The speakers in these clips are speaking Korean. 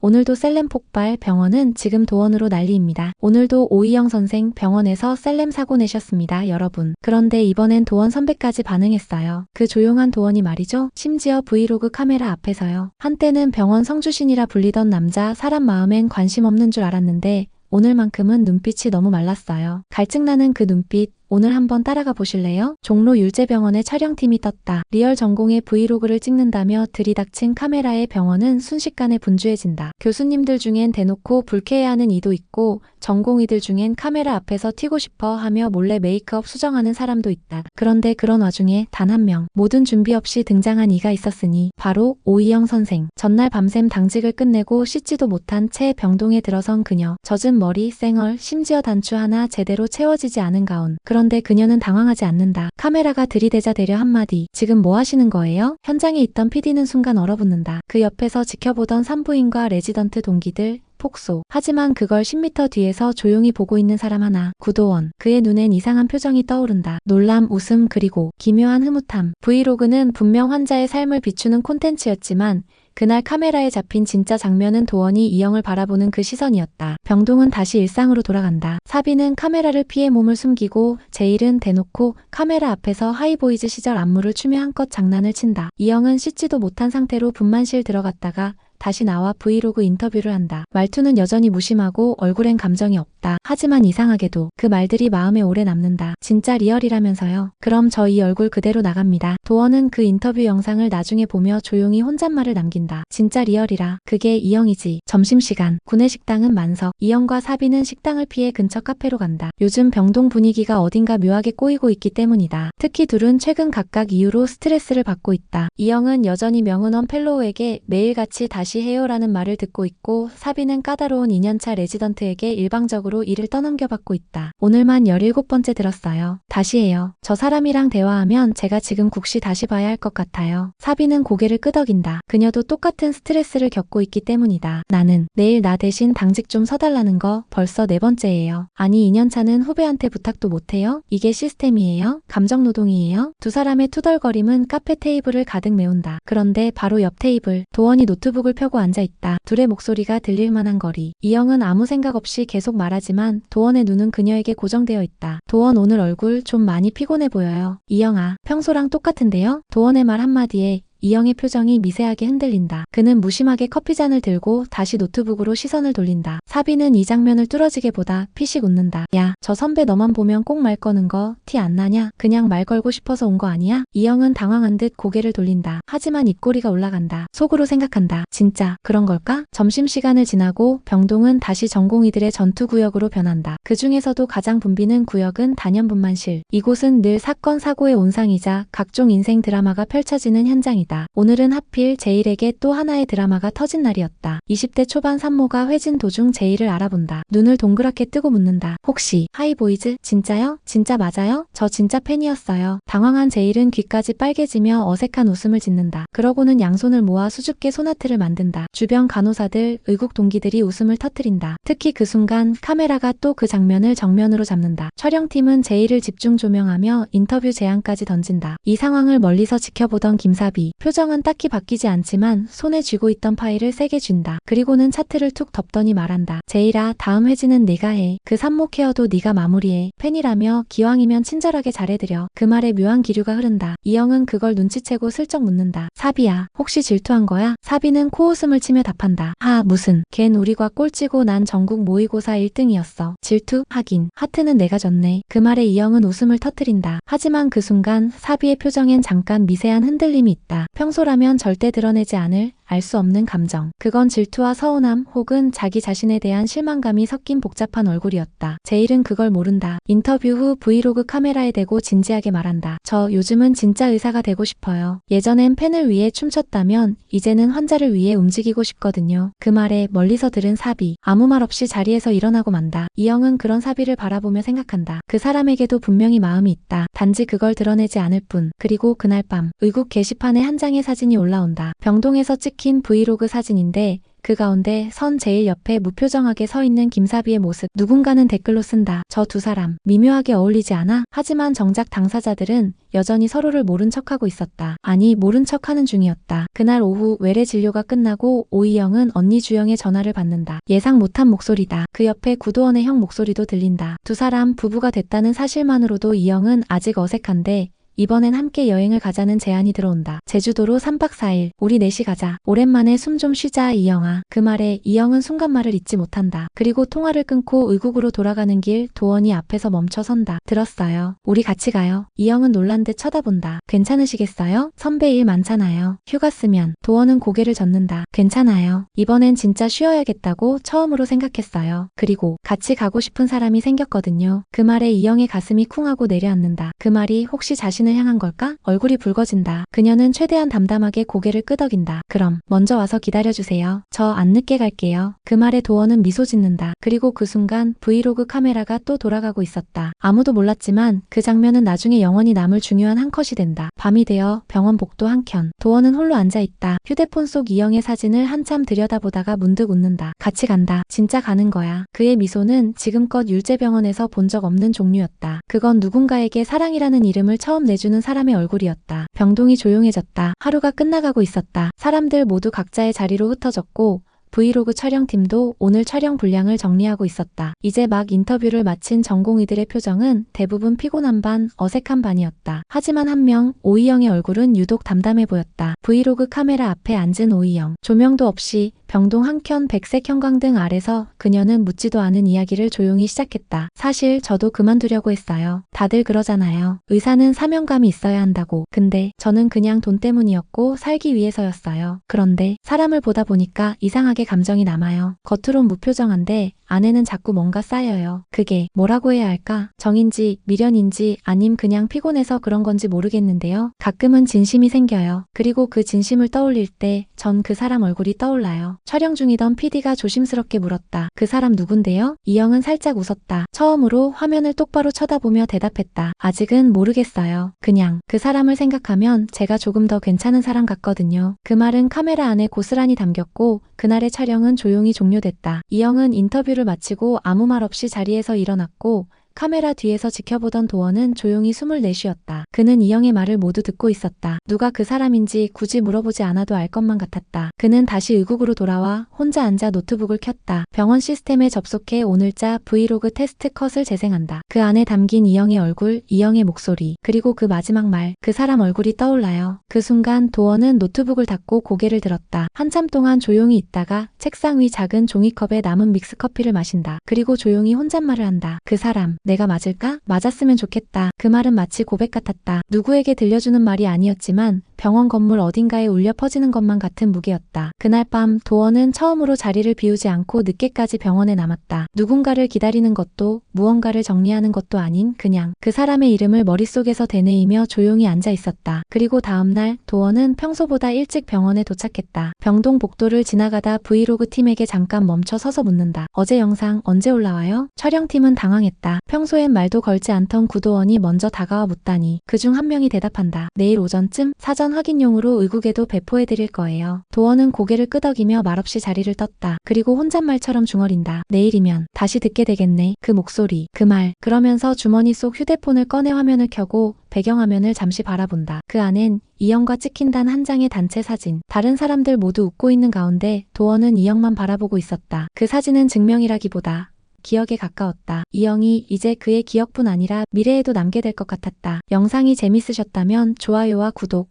오늘도 셀렘 폭발, 병원은 지금 도원으로 난리입니다. 오늘도 오이영 선생 병원에서 셀렘 사고 내셨습니다, 여러분. 그런데 이번엔 도원 선배까지 반응했어요. 그 조용한 도원이 말이죠. 심지어 브이로그 카메라 앞에서요. 한때는 병원 성주신이라 불리던 남자, 사람 마음엔 관심 없는 줄 알았는데 오늘만큼은 눈빛이 너무 말랐어요. 갈증나는 그 눈빛, 오늘 한번 따라가 보실래요? 종로 율제병원의 촬영팀이 떴다. 리얼 전공의 브이로그를 찍는다며 들이닥친 카메라에 병원은 순식간에 분주해진다. 교수님들 중엔 대놓고 불쾌해하는 이도 있고 전공의들 중엔 카메라 앞에서 튀고 싶어 하며 몰래 메이크업 수정하는 사람도 있다. 그런데 그런 와중에 단 한 명, 모든 준비 없이 등장한 이가 있었으니 바로 오이영 선생. 전날 밤샘 당직을 끝내고 씻지도 못한 채 병동에 들어선 그녀. 젖은 머리, 쌩얼, 심지어 단추 하나 제대로 채워지지 않은 가운. 그런데 그녀는 당황하지 않는다. 카메라가 들이대자 대려 한마디. 지금 뭐 하시는 거예요? 현장에 있던 PD는 순간 얼어붙는다. 그 옆에서 지켜보던 산부인과 레지던트 동기들, 폭소. 하지만 그걸 10m 뒤에서 조용히 보고 있는 사람 하나. 구도원. 그의 눈엔 이상한 표정이 떠오른다. 놀람, 웃음, 그리고 기묘한 흐뭇함. 브이로그는 분명 환자의 삶을 비추는 콘텐츠였지만 그날 카메라에 잡힌 진짜 장면은 도원이 이영을 바라보는 그 시선이었다. 병동은 다시 일상으로 돌아간다. 사비는 카메라를 피해 몸을 숨기고 제일은 대놓고 카메라 앞에서 하이보이즈 시절 안무를 추며 한껏 장난을 친다. 이영은 씻지도 못한 상태로 분만실 들어갔다가 다시 나와 브이로그 인터뷰를 한다. 말투는 여전히 무심하고 얼굴엔 감정이 없다. 하지만 이상하게도 그 말들이 마음에 오래 남는다. 진짜 리얼이라면서요. 그럼 저 이 얼굴 그대로 나갑니다. 도원은 그 인터뷰 영상을 나중에 보며 조용히 혼잣말을 남긴다. 진짜 리얼이라. 그게 이영이지. 점심시간. 구내식당은 만석. 이영과 사비는 식당을 피해 근처 카페로 간다. 요즘 병동 분위기가 어딘가 묘하게 꼬이고 있기 때문이다. 특히 둘은 최근 각각 이유로 스트레스를 받고 있다. 이영은 여전히 명은원 펠로우에게 매일같이 다시 해요라는 말을 듣고 있고 사비는 까다로운 2년차 레지던트에게 일방적으로 일을 떠넘겨받고 있다. 오늘만 17번째 들었어요. 다시 해요. 저 사람이랑 대화하면 제가 지금 국시 다시 봐야 할 것 같아요. 사비는 고개를 끄덕인다. 그녀도 똑같은 스트레스를 겪고 있기 때문이다. 나는 내일 나 대신 당직 좀 서달라는 거 벌써 4번째예요. 아니 2년차는 후배한테 부탁도 못해요? 이게 시스템이에요? 감정노동이에요? 두 사람의 투덜거림은 카페 테이블을 가득 메운다. 그런데 바로 옆 테이블, 도원이 노트북을 펴고 앉아있다. 둘의 목소리가 들릴 만한 거리. 이영은 아무 생각 없이 계속 말하지만 도원의 눈은 그녀에게 고정되어 있다. 도원 오늘 얼굴 좀 많이 피곤해 보여요. 이영아, 평소랑 똑같은데요? 도원의 말 한마디에 이영의 표정이 미세하게 흔들린다. 그는 무심하게 커피잔을 들고 다시 노트북으로 시선을 돌린다. 사비는 이 장면을 뚫어지게 보다 피식 웃는다. 야, 저 선배 너만 보면 꼭 말 거는 거 티 안 나냐? 그냥 말 걸고 싶어서 온 거 아니야? 이영은 당황한 듯 고개를 돌린다. 하지만 입꼬리가 올라간다. 속으로 생각한다. 진짜 그런 걸까? 점심시간을 지나고 병동은 다시 전공의들의 전투구역으로 변한다. 그 중에서도 가장 붐비는 구역은 단연분만실. 이곳은 늘 사건 사고의 온상이자 각종 인생 드라마가 펼쳐지는 현장이다. 오늘은 하필 제일에게 또 하나의 드라마가 터진 날이었다. 20대 초반 산모가 회진 도중 제일을 알아본다. 눈을 동그랗게 뜨고 묻는다. 혹시 하이보이즈? 진짜요? 진짜 맞아요? 저 진짜 팬이었어요. 당황한 제일은 귀까지 빨개지며 어색한 웃음을 짓는다. 그러고는 양손을 모아 수줍게 소나트를 만든다. 주변 간호사들, 의국 동기들이 웃음을 터뜨린다. 특히 그 순간 카메라가 또 그 장면을 정면으로 잡는다. 촬영팀은 제일을 집중 조명하며 인터뷰 제안까지 던진다. 이 상황을 멀리서 지켜보던 김사비. 표정은 딱히 바뀌지 않지만 손에 쥐고 있던 파일을 세게 쥔다. 그리고는 차트를 툭 덮더니 말한다. 제일아, 다음 회지는 네가 해. 그 산모 케어도 네가 마무리해. 팬이라며 기왕이면 친절하게 잘해드려. 그 말에 묘한 기류가 흐른다. 이영은 그걸 눈치채고 슬쩍 묻는다. 사비야, 혹시 질투한 거야? 사비는 코웃음을 치며 답한다. 무슨. 걘 우리과 꼴찌고 난 전국 모의고사 1등이었어. 질투? 하긴. 하트는 내가 졌네. 그 말에 이영은 웃음을 터뜨린다. 하지만 그 순간 사비의 표정엔 잠깐 미세한 흔들림이 있다. 평소라면 절대 드러내지 않을 알 수 없는 감정. 그건 질투와 서운함 혹은 자기 자신에 대한 실망감이 섞인 복잡한 얼굴이었다. 제일은 그걸 모른다. 인터뷰 후 브이로그 카메라에 대고 진지하게 말한다. 저 요즘은 진짜 의사가 되고 싶어요. 예전엔 팬을 위해 춤췄다면 이제는 환자를 위해 움직이고 싶거든요. 그 말에 멀리서 들은 사비. 아무 말 없이 자리에서 일어나고 만다. 이영은 그런 사비를 바라보며 생각한다. 그 사람에게도 분명히 마음이 있다. 단지 그걸 드러내지 않을 뿐. 그리고 그날 밤 의국 게시판에 한 장의 사진이 올라온다. 병동에서 찍힌 브이로그 사진인데 그 가운데 선 제일 옆에 무표정하게 서 있는 김사비의 모습. 누군가는 댓글로 쓴다. 저 두 사람 미묘하게 어울리지 않아? 하지만 정작 당사자들은 여전히 서로를 모른 척하고 있었다. 아니, 모른 척하는 중이었다. 그날 오후 외래 진료가 끝나고 오이영은 언니 주영의 전화를 받는다. 예상 못한 목소리다. 그 옆에 구도원의 형 목소리도 들린다. 두 사람 부부가 됐다는 사실만으로도 이영은 아직 어색한데 이번엔 함께 여행을 가자는 제안이 들어온다. 제주도로 3박 4일. 우리 넷이 가자. 오랜만에 숨 좀 쉬자, 이영아. 그 말에 이영은 순간 말을 잊지 못한다. 그리고 통화를 끊고 의국으로 돌아가는 길 도원이 앞에서 멈춰 선다. 들었어요. 우리 같이 가요. 이영은 놀란 듯 쳐다본다. 괜찮으시겠어요? 선배 일 많잖아요. 휴가 쓰면. 도원은 고개를 젓는다. 괜찮아요. 이번엔 진짜 쉬어야겠다고 처음으로 생각했어요. 그리고 같이 가고 싶은 사람이 생겼거든요. 그 말에 이영의 가슴이 쿵하고 내려앉는다. 그 말이 혹시 자신을 향한 걸까? 얼굴이 붉어진다. 그녀는 최대한 담담하게 고개를 끄덕인다. 그럼 먼저 와서 기다려주세요. 저 안 늦게 갈게요. 그 말에 도원은 미소 짓는다. 그리고 그 순간 브이로그 카메라가 또 돌아가고 있었다. 아무도 몰랐지만 그 장면은 나중에 영원히 남을 중요한 한 컷이 된다. 밤이 되어 병원 복도 한켠. 도원은 홀로 앉아있다. 휴대폰 속 이영의 사진을 한참 들여다보다가 문득 웃는다. 같이 간다. 진짜 가는 거야. 그의 미소는 지금껏 율제병원에서 본 적 없는 종류였다. 그건 누군가에게 사랑이라는 이름을 처음 내주는 사람의 얼굴이었다. 병동이 조용해졌다. 하루가 끝나가고 있었다. 사람들 모두 각자의 자리로 흩어졌고 브이로그 촬영팀도 오늘 촬영 분량을 정리하고 있었다. 이제 막 인터뷰를 마친 전공의들의 표정은 대부분 피곤한 반, 어색한 반이었다. 하지만 한 명, 오이영의 얼굴은 유독 담담해 보였다. 브이로그 카메라 앞에 앉은 오이영. 조명도 없이 병동 한켠 백색 형광등 아래서 그녀는 묻지도 않은 이야기를 조용히 시작했다. 사실 저도 그만두려고 했어요. 다들 그러잖아요. 의사는 사명감이 있어야 한다고. 근데 저는 그냥 돈 때문이었고 살기 위해서였어요. 그런데 사람을 보다 보니까 이상하게 감정이 남아요. 겉으론 무표정한데 안에는 자꾸 뭔가 쌓여요. 그게 뭐라고 해야 할까? 정인지 미련인지 아님 그냥 피곤해서 그런 건지 모르겠는데요. 가끔은 진심이 생겨요. 그리고 그 진심을 떠올릴 때 전 그 사람 얼굴이 떠올라요. 촬영 중이던 PD가 조심스럽게 물었다. 그 사람 누군데요? 이영은 살짝 웃었다. 처음으로 화면을 똑바로 쳐다보며 대답했다. 아직은 모르겠어요. 그냥 그 사람을 생각하면 제가 조금 더 괜찮은 사람 같거든요. 그 말은 카메라 안에 고스란히 담겼고 그날의 촬영은 조용히 종료됐다. 이영은 인터뷰를 마치고 아무 말 없이 자리에서 일어났고 카메라 뒤에서 지켜보던 도원은 조용히 숨을 내쉬었다. 그는 이영의 말을 모두 듣고 있었다. 누가 그 사람인지 굳이 물어보지 않아도 알 것만 같았다. 그는 다시 의국으로 돌아와 혼자 앉아 노트북을 켰다. 병원 시스템에 접속해 오늘자 브이로그 테스트 컷을 재생한다. 그 안에 담긴 이영의 얼굴, 이영의 목소리, 그리고 그 마지막 말, 그 사람 얼굴이 떠올라요. 그 순간 도원은 노트북을 닫고 고개를 들었다. 한참 동안 조용히 있다가 책상 위 작은 종이컵에 남은 믹스커피를 마신다. 그리고 조용히 혼잣말을 한다. 그 사람, 내가 맞을까? 맞았으면 좋겠다. 그 말은 마치 고백 같았다. 누구에게 들려주는 말이 아니었지만 병원 건물 어딘가에 울려 퍼지는 것만 같은 무게였다. 그날 밤 도원은 처음으로 자리를 비우지 않고 늦게까지 병원에 남았다. 누군가를 기다리는 것도 무언가를 정리하는 것도 아닌 그냥 그 사람의 이름을 머릿속에서 되뇌이며 조용히 앉아 있었다. 그리고 다음날 도원은 평소보다 일찍 병원에 도착했다. 병동 복도를 지나가다 브이로그 팀에게 잠깐 멈춰 서서 묻는다. 어제 영상 언제 올라와요? 촬영팀은 당황했다. 평소엔 말도 걸지 않던 구도원이 먼저 다가와 묻다니 그중 한 명이 대답한다. 내일 오전쯤 사전 확인용으로 의국에도 배포해드릴 거예요. 도원은 고개를 끄덕이며 말없이 자리를 떴다. 그리고 혼잣말처럼 중얼인다. 내일이면 다시 듣게 되겠네. 그 목소리, 그 말. 그러면서 주머니 속 휴대폰을 꺼내 화면을 켜고 배경화면을 잠시 바라본다. 그 안엔 이영과 찍힌 단 한 장의 단체 사진. 다른 사람들 모두 웃고 있는 가운데 도원은 이영만 바라보고 있었다. 그 사진은 증명이라기보다 기억에 가까웠다. 이영이 이제 그의 기억뿐 아니라 미래에도 남게 될 것 같았다. 영상이 재밌으셨다면 좋아요와 구독,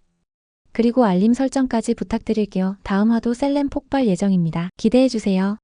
그리고 알림 설정까지 부탁드릴게요. 다음 화도 셀렘 폭발 예정입니다. 기대해주세요.